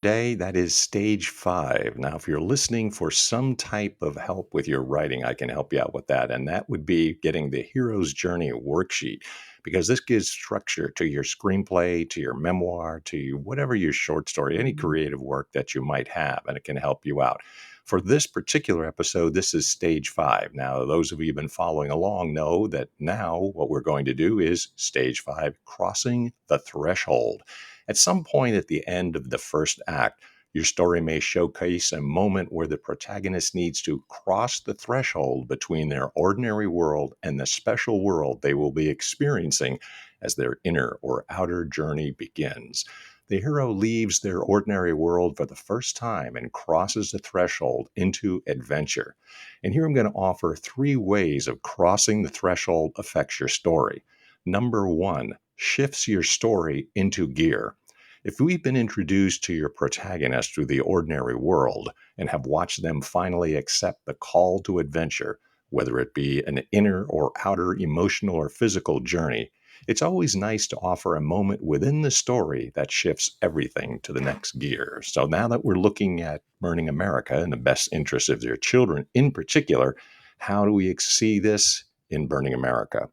Today, that is stage 5. Now, if you're listening for some type of help with your writing, I can help you out with that. And that would be getting the Hero's Journey worksheet, because this gives structure to your screenplay, to your memoir, whatever your short story, any creative work that you might have, and it can help you out. For this particular episode, this is stage 5. Now, those of you who've been following along know that now what we're going to do is stage 5, crossing the threshold. At some point at the end of the first act, your story may showcase a moment where the protagonist needs to cross the threshold between their ordinary world and the special world they will be experiencing as their inner or outer journey begins. The hero leaves their ordinary world for the first time and crosses the threshold into adventure. And here I'm going to offer 3 ways of crossing the threshold affects your story. Number 1, shifts your story into gear. If we've been introduced to your protagonist through the ordinary world and have watched them finally accept the call to adventure, whether it be an inner or outer emotional or physical journey, it's always nice to offer a moment within the story that shifts everything to the next gear. So now that we're looking at Burning America in the best interest of their children in particular, how do we see this in Burning America?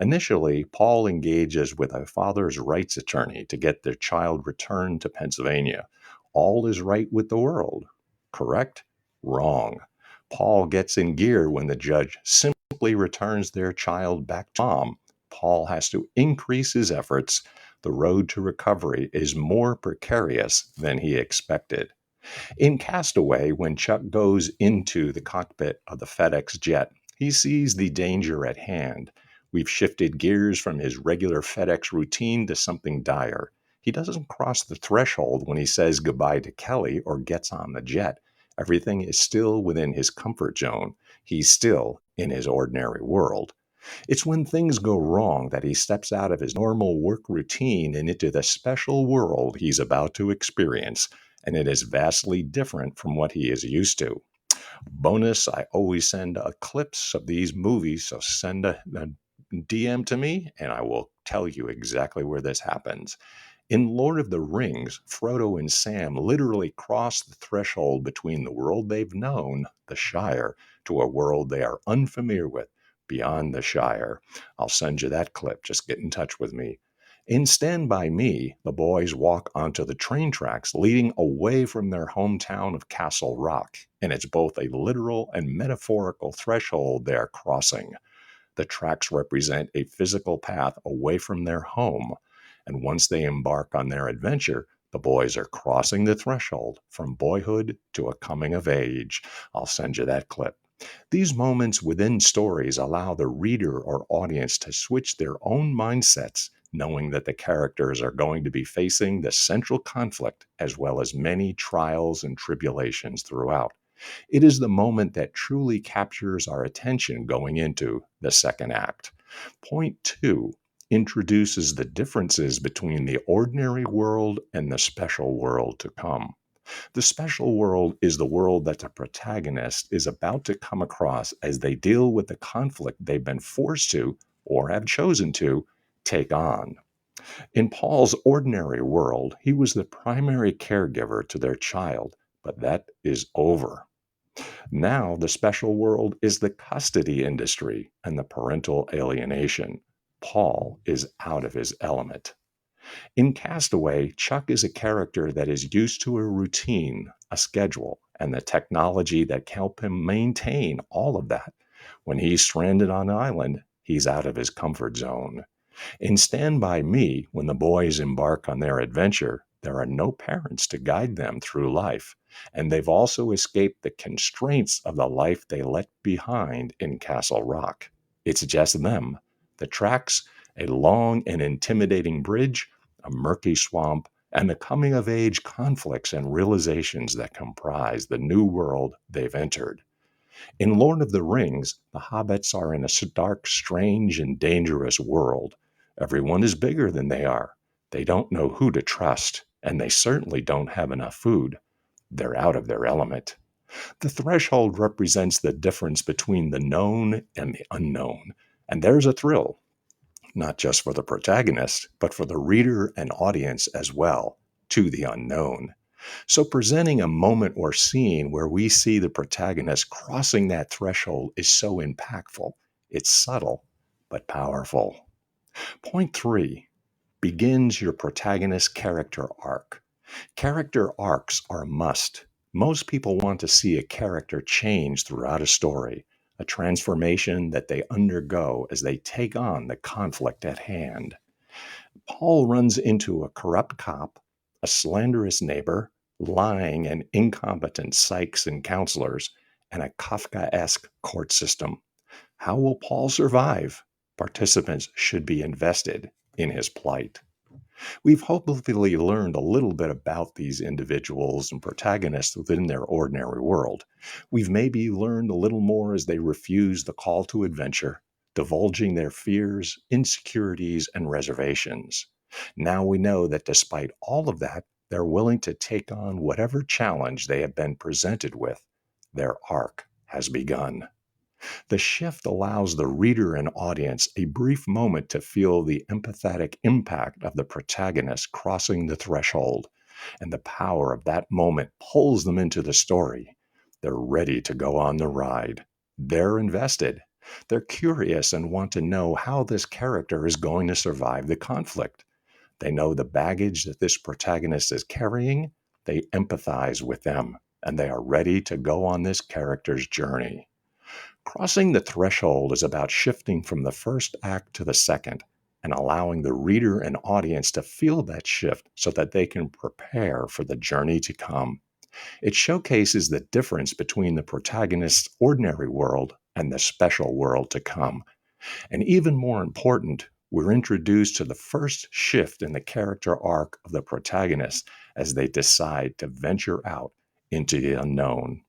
Initially, Paul engages with a father's rights attorney to get their child returned to Pennsylvania. All is right with the world. Correct? Wrong. Paul gets in gear when the judge simply returns their child back to mom. Paul has to increase his efforts. The road to recovery is more precarious than he expected. In Castaway, when Chuck goes into the cockpit of the FedEx jet, he sees the danger at hand. We've shifted gears from his regular FedEx routine to something dire. He doesn't cross the threshold when he says goodbye to Kelly or gets on the jet. Everything is still within his comfort zone. He's still in his ordinary world. It's when things go wrong that he steps out of his normal work routine and into the special world he's about to experience, and it is vastly different from what he is used to. Bonus, I always send clips of these movies, so send a DM to me and I will tell you exactly where this happens. In Lord of the Rings, Frodo and Sam literally cross the threshold between the world they've known, the Shire, to a world they are unfamiliar with, beyond the Shire. I'll send you that clip. Just get in touch with me. In Stand By Me, the boys walk onto the train tracks leading away from their hometown of Castle Rock, and it's both a literal and metaphorical threshold they are crossing. The tracks represent a physical path away from their home, and once they embark on their adventure, the boys are crossing the threshold from boyhood to a coming of age. I'll send you that clip. These moments within stories allow the reader or audience to switch their own mindsets, knowing that the characters are going to be facing the central conflict as well as many trials and tribulations throughout. It is the moment that truly captures our attention going into the second act. Point 2 introduces the differences between the ordinary world and the special world to come. The special world is the world that the protagonist is about to come across as they deal with the conflict they've been forced to, or have chosen to, take on. In Paul's ordinary world, he was the primary caregiver to their child, but that is over. Now, the special world is the custody industry and the parental alienation. Paul is out of his element. In Castaway, Chuck is a character that is used to a routine, a schedule, and the technology that help him maintain all of that. When he's stranded on an island, he's out of his comfort zone. In Stand By Me, when the boys embark on their adventure, there are no parents to guide them through life, and they've also escaped the constraints of the life they left behind in Castle Rock. It's just them, the tracks, a long and intimidating bridge, a murky swamp, and the coming of age conflicts and realizations that comprise the new world they've entered. In Lord of the Rings, the hobbits are in a dark, strange, and dangerous world. Everyone is bigger than they are. They don't know who to trust, and they certainly don't have enough food. They're out of their element. The threshold represents the difference between the known and the unknown. And there's a thrill, not just for the protagonist, but for the reader and audience as well, to the unknown. So, presenting a moment or scene where we see the protagonist crossing that threshold is so impactful. It's subtle, but powerful. Point three, begins your protagonist character arc. Character arcs are a must. Most people want to see a character change throughout a story, a transformation that they undergo as they take on the conflict at hand. Paul runs into a corrupt cop, a slanderous neighbor, lying and incompetent psychs and counselors, and a Kafkaesque court system. How will Paul survive? Participants should be invested in his plight. We've hopefully learned a little bit about these individuals and protagonists within their ordinary world. We've maybe learned a little more as they refuse the call to adventure, divulging their fears, insecurities, and reservations. Now we know that despite all of that, they're willing to take on whatever challenge they have been presented with. Their arc has begun. The shift allows the reader and audience a brief moment to feel the empathetic impact of the protagonist crossing the threshold, and the power of that moment pulls them into the story. They're ready to go on the ride. They're invested. They're curious and want to know how this character is going to survive the conflict. They know the baggage that this protagonist is carrying. They empathize with them, and they are ready to go on this character's journey. Crossing the threshold is about shifting from the first act to the second and allowing the reader and audience to feel that shift so that they can prepare for the journey to come. It showcases the difference between the protagonist's ordinary world and the special world to come. And even more important, we're introduced to the first shift in the character arc of the protagonist as they decide to venture out into the unknown.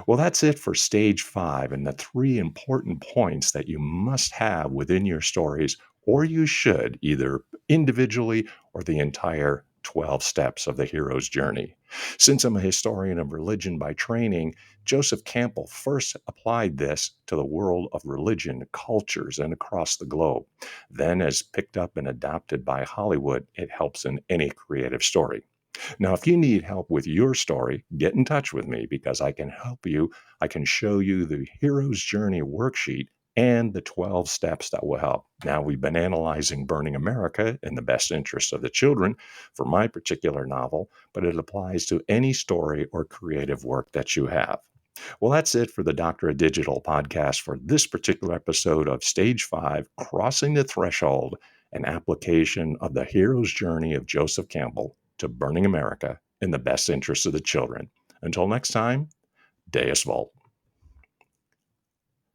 Well, that's it for stage five and the three important points that you must have within your stories, or you should, either individually or the entire 12 steps of the hero's journey. Since I'm a historian of religion by training, Joseph Campbell first applied this to the world of religion, cultures, and across the globe. Then, as picked up and adopted by Hollywood, it helps in any creative story. Now, if you need help with your story, get in touch with me because I can help you. I can show you the Hero's Journey worksheet and the 12 steps that will help. Now, we've been analyzing Burning America in the best interest of the children for my particular novel, but it applies to any story or creative work that you have. Well, that's it for the Doctor of Digital podcast for this particular episode of Stage 5 Crossing the Threshold, an application of the hero's journey of Joseph Campbell to Burning America in the best interest of the children. Until next time, Deus Vult.